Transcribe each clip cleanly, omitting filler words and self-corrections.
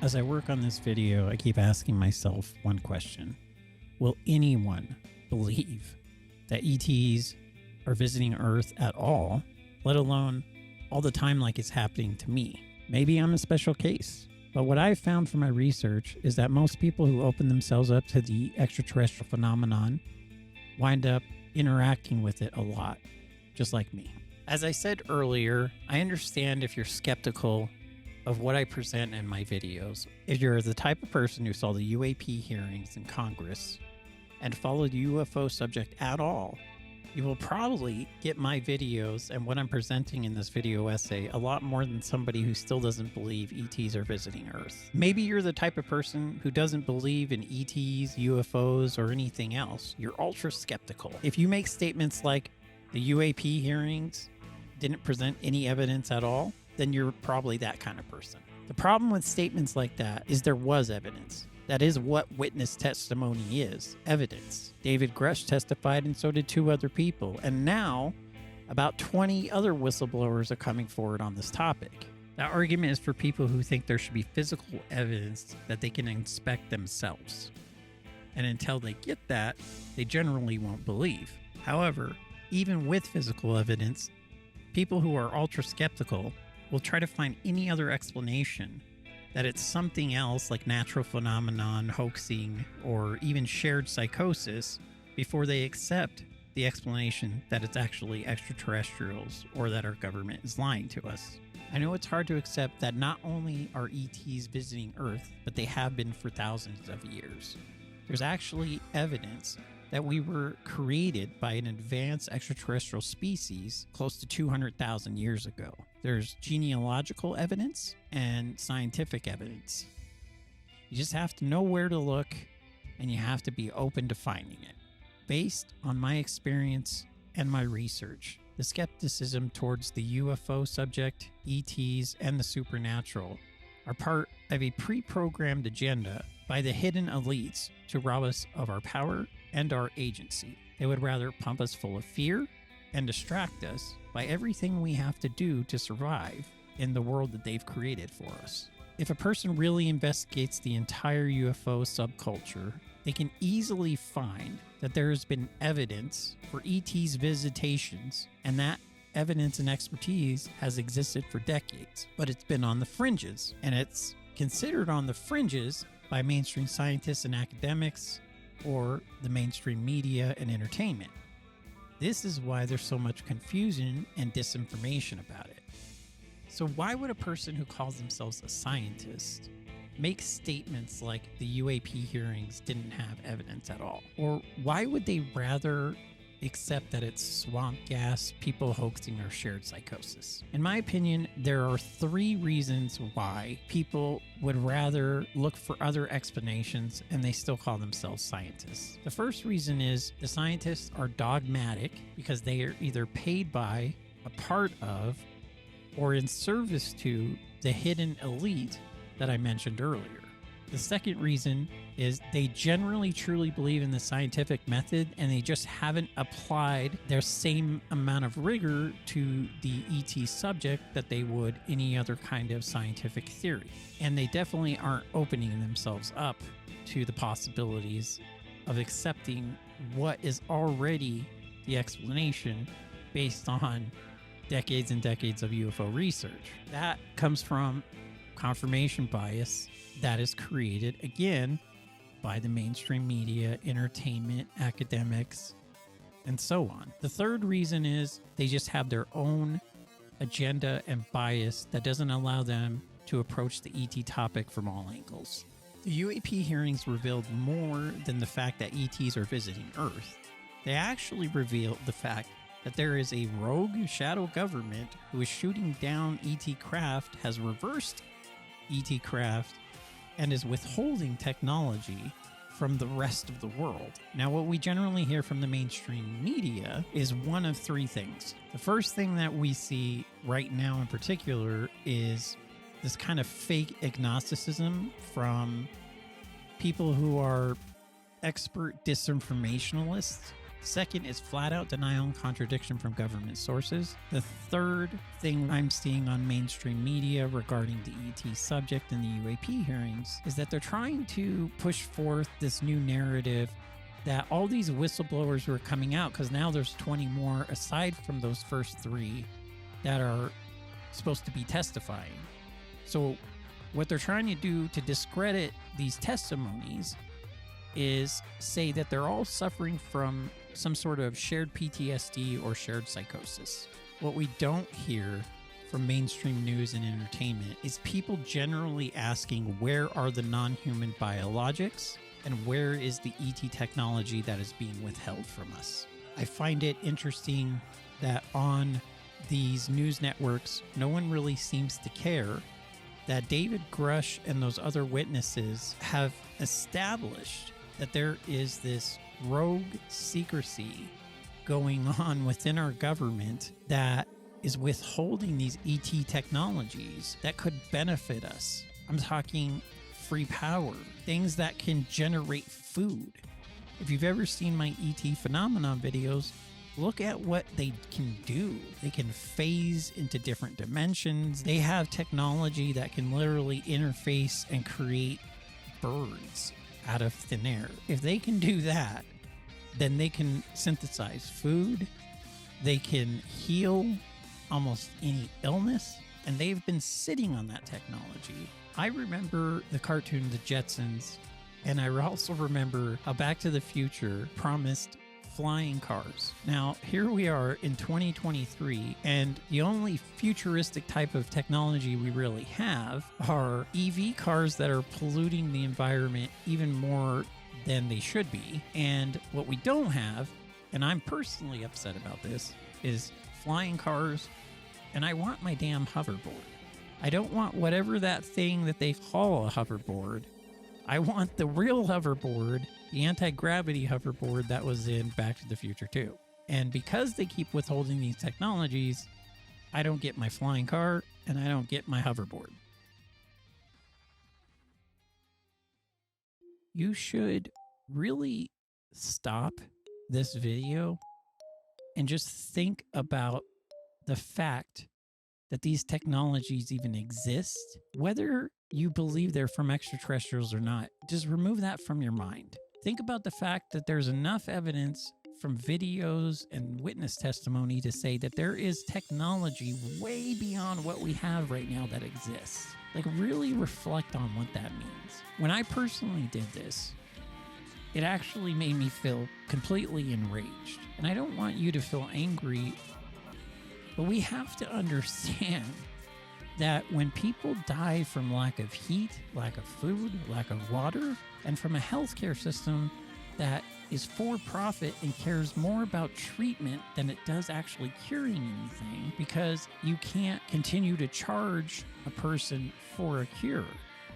As I work on this video, I keep asking myself one question. Will anyone believe that ETs are visiting Earth at all, let alone all the time like it's happening to me? Maybe I'm a special case. But what I've found from my research is that most people who open themselves up to the extraterrestrial phenomenon wind up interacting with it a lot, just like me. As I said earlier, I understand if you're skeptical of what I present in my videos. If you're the type of person who saw the UAP hearings in Congress and followed the UFO subject at all, you will probably get my videos and what I'm presenting in this video essay a lot more than somebody who still doesn't believe ETs are visiting Earth. Maybe you're the type of person who doesn't believe in ETs, UFOs, or anything else. You're ultra skeptical. If you make statements like the UAP hearings didn't present any evidence at all, then you're probably that kind of person. The problem with statements like that is there was evidence. That is what witness testimony is, evidence. David Grush testified and so did 2 other people. And now about 20 other whistleblowers are coming forward on this topic. That argument is for people who think there should be physical evidence that they can inspect themselves. And until they get that, they generally won't believe. However, even with physical evidence, people who are ultra skeptical will try to find any other explanation that it's something else like natural phenomenon, hoaxing, or even shared psychosis before they accept the explanation that it's actually extraterrestrials or that our government is lying to us. I know it's hard to accept that not only are ETs visiting Earth, but they have been for thousands of years. There's actually evidence that we were created by an advanced extraterrestrial species close to 200,000 years ago. There's genealogical evidence and scientific evidence. You just have to know where to look, and you have to be open to finding it. Based on my experience and my research, the skepticism towards the UFO subject, ETs, and the supernatural are part of a pre-programmed agenda by the hidden elites to rob us of our power and our agency. They would rather pump us full of fear and distract us by everything we have to do to survive in the world that they've created for us. If a person really investigates the entire UFO subculture, they can easily find that there has been evidence for ET's visitations, and that evidence and expertise has existed for decades, but it's been on the fringes, and it's considered on the fringes by mainstream scientists and academics, or the mainstream media and entertainment. This is why there's so much confusion and disinformation about it. So why would a person who calls themselves a scientist make statements like the UAP hearings didn't have evidence at all? Or why would they rather accept that it's swamp gas, people hoaxing, or shared psychosis? In my opinion, there are 3 reasons why people would rather look for other explanations and they still call themselves scientists. The first reason is the scientists are dogmatic because they are either paid by, a part of, or in service to the hidden elite that I mentioned earlier. The second reason is they generally truly believe in the scientific method and they just haven't applied their same amount of rigor to the ET subject that they would any other kind of scientific theory. And they definitely aren't opening themselves up to the possibilities of accepting what is already the explanation based on decades and decades of UFO research. That comes from confirmation bias that is created, again, by the mainstream media, entertainment, academics, and so on. The third reason is they just have their own agenda and bias that doesn't allow them to approach the ET topic from all angles. The UAP hearings revealed more than the fact that ETs are visiting Earth. They actually revealed the fact that there is a rogue shadow government who is shooting down ET craft, has reversed ET craft, and is withholding technology from the rest of the world. Now, what we generally hear from the mainstream media is one of 3 things. The first thing that we see right now in particular is this kind of fake agnosticism from people who are expert disinformationalists Second is flat out denial and contradiction from government sources. The third thing I'm seeing on mainstream media regarding the ET subject and the UAP hearings is that they're trying to push forth this new narrative that all these whistleblowers who are coming out, because now there's 20 more aside from those first 3 that are supposed to be testifying. So what they're trying to do to discredit these testimonies is say that they're all suffering from some sort of shared PTSD or shared psychosis. What we don't hear from mainstream news and entertainment is people generally asking, where are the non-human biologics and where is the ET technology that is being withheld from us? I find it interesting that on these news networks, no one really seems to care that David Grush and those other witnesses have established that there is this rogue secrecy going on within our government that is withholding these ET technologies that could benefit us. I'm talking free power, things that can generate food. If you've ever seen my ET phenomenon videos, look at what they can do. They can phase into different dimensions. They have technology that can literally interface and create birds out of thin air. If they can do that, then they can synthesize food. They can heal almost any illness, and they've been sitting on that technology. I remember the cartoon The Jetsons, and I also remember how Back to the Future promised flying cars. Now, here we are in 2023, and the only futuristic type of technology we really have are EV cars that are polluting the environment even more than they should be. And what we don't have, and I'm personally upset about this, is flying cars, and I want my damn hoverboard. I don't want whatever that thing that they call a hoverboard. I want the real hoverboard, the anti-gravity hoverboard that was in Back to the Future 2. And because they keep withholding these technologies, I don't get my flying car and I don't get my hoverboard. You should really stop this video and just think about the fact that these technologies even exist. Whether you believe they're from extraterrestrials or not, just remove that from your mind. Think about the fact that there's enough evidence from videos and witness testimony to say that there is technology way beyond what we have right now that exists. Like, really reflect on what that means. When I personally did this, it actually made me feel completely enraged. And I don't want you to feel angry, but we have to understand that when people die from lack of heat, lack of food, lack of water, and from a healthcare system that is for profit and cares more about treatment than it does actually curing anything, because you can't continue to charge a person for a cure.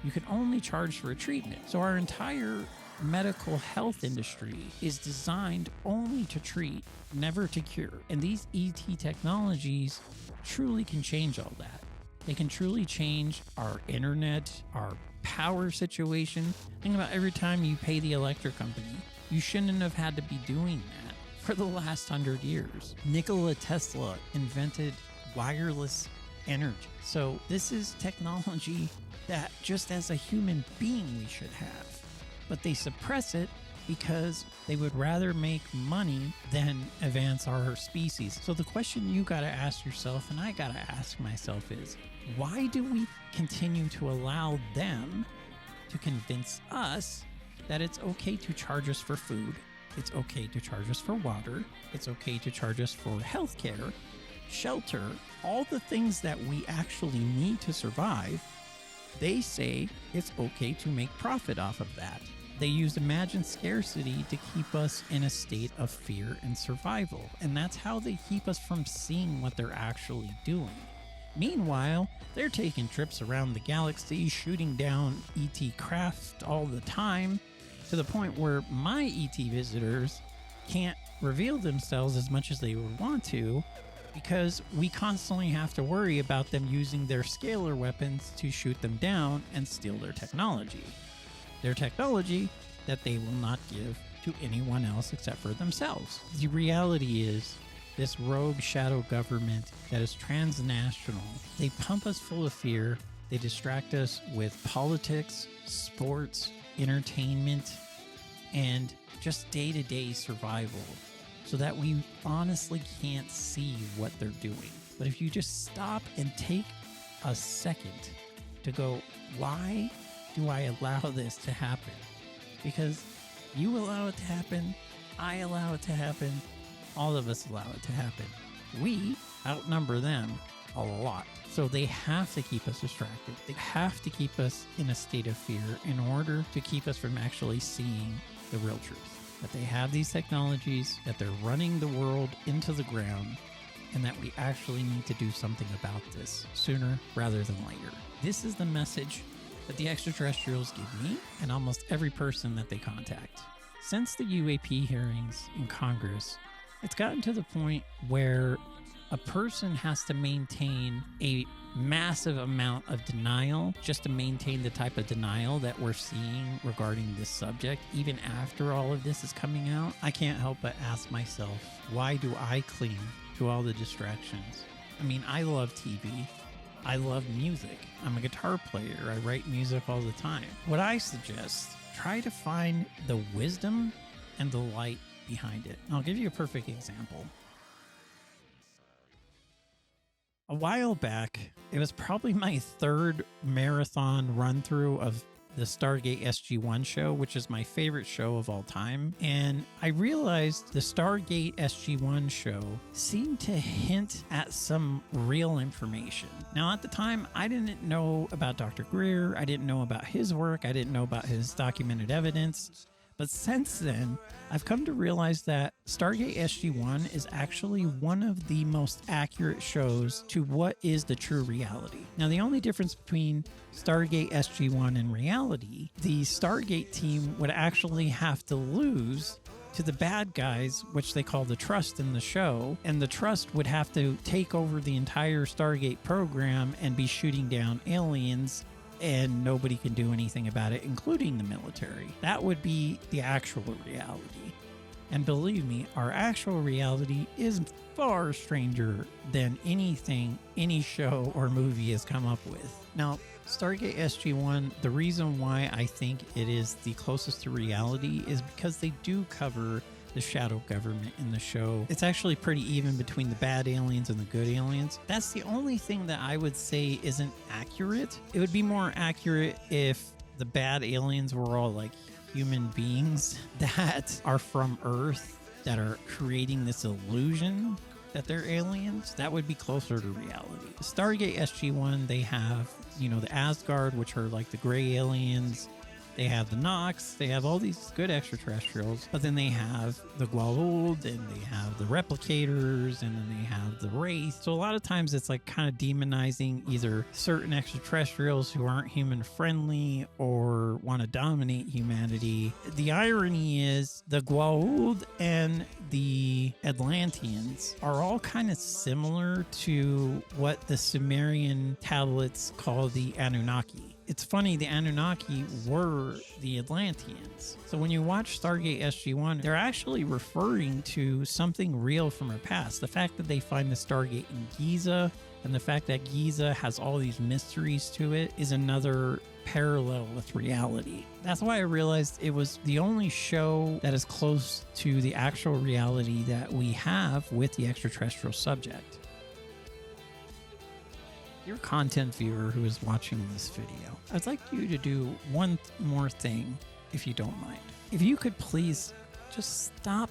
You can only charge for a treatment. So our entire medical health industry is designed only to treat, never to cure. And these ET technologies truly can change all that. They can truly change our internet, our power situation. Think about every time you pay the electric company. You shouldn't have had to be doing that for the last 100 years. Nikola Tesla invented wireless energy. So this is technology that just as a human being we should have. But they suppress it because they would rather make money than advance our species. So the question you gotta ask yourself, and I gotta ask myself, is why do we continue to allow them to convince us that it's okay to charge us for food, it's okay to charge us for water, it's okay to charge us for healthcare, shelter, all the things that we actually need to survive? They say it's okay to make profit off of that. They use imagined scarcity to keep us in a state of fear and survival. And that's how they keep us from seeing what they're actually doing. Meanwhile, they're taking trips around the galaxy, shooting down ET craft all the time, to the point where my ET visitors can't reveal themselves as much as they would want to, because we constantly have to worry about them using their scalar weapons to shoot them down and steal their technology. Their technology that they will not give to anyone else except for themselves. The reality is, this rogue shadow government that is transnational, they pump us full of fear. They distract us with politics, sports, entertainment, and just day-to-day survival so that we honestly can't see what they're doing. But if you just stop and take a second to go, why do I allow this to happen? Because you allow it to happen, I allow it to happen, all of us allow it to happen. We outnumber them a lot. So they have to keep us distracted. They have to keep us in a state of fear in order to keep us from actually seeing the real truth. That they have these technologies, that they're running the world into the ground, and that we actually need to do something about this sooner rather than later. This is the message that the extraterrestrials give me and almost every person that they contact. Since the UAP hearings in Congress, it's gotten to the point where a person has to maintain a massive amount of denial just to maintain the type of denial that we're seeing regarding this subject. Even after all of this is coming out, I can't help but ask myself, why do I cling to all the distractions? I mean, I love TV. I love music. I'm a guitar player. I write music all the time. What I suggest, try to find the wisdom and the light behind it. I'll give you a perfect example. A while back, it was probably my third marathon run through of the Stargate SG-1 show, which is my favorite show of all time. And I realized the Stargate SG-1 show seemed to hint at some real information. Now, at the time, I didn't know about Dr. Greer. I didn't know about his work. I didn't know about his documented evidence. But since then, I've come to realize that Stargate SG-1 is actually one of the most accurate shows to what is the true reality. Now, the only difference between Stargate SG-1 and reality, the Stargate team would actually have to lose to the bad guys, which they call the Trust in the show, and the Trust would have to take over the entire Stargate program and be shooting down aliens, and nobody can do anything about it, including the military. That would be the actual reality. And believe me, our actual reality is far stranger than anything any show or movie has come up with. Now, Stargate SG-1, the reason why I think it is the closest to reality is because they do cover the shadow government in the show. It's actually pretty even between the bad aliens and the good aliens. That's the only thing that I would say isn't accurate. It would be more accurate if the bad aliens were all like human beings that are from Earth that are creating this illusion that they're aliens. That would be closer to reality. Stargate SG-1, they have, the Asgard, which are like the gray aliens. They have the Nox, they have all these good extraterrestrials, but then they have the Goa'uld, and they have the Replicators, and then they have the Wraith. So a lot of times it's like kind of demonizing either certain extraterrestrials who aren't human friendly or want to dominate humanity. The irony is the Goa'uld and the Atlanteans are all kind of similar to what the Sumerian tablets call the Anunnaki. It's funny, the Anunnaki were the Atlanteans. So when you watch Stargate SG-1, they're actually referring to something real from our past. The fact that they find the Stargate in Giza, and the fact that Giza has all these mysteries to it, is another parallel with reality. That's why I realized it was the only show that is close to the actual reality that we have with the extraterrestrial subject. Your content viewer who is watching this video, I'd like you to do one more thing, if you don't mind. If you could please just stop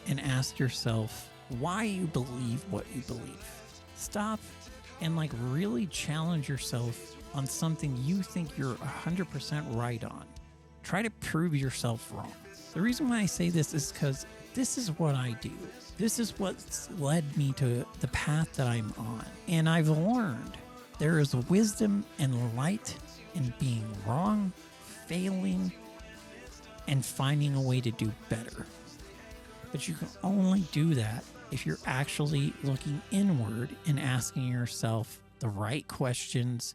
and ask yourself why you believe what you believe. Stop and really challenge yourself on something you think you're 100% right on. Try to prove yourself wrong. The reason why I say this is because this is what I do. This is what's led me to the path that I'm on. And I've learned there is wisdom and light in being wrong, failing, and finding a way to do better. But you can only do that if you're actually looking inward and asking yourself the right questions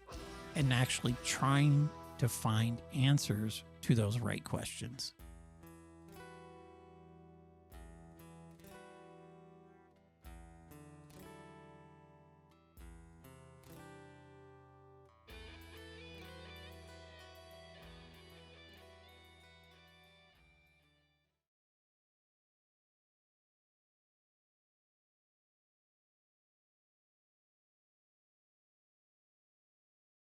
and actually trying to find answers to those right questions.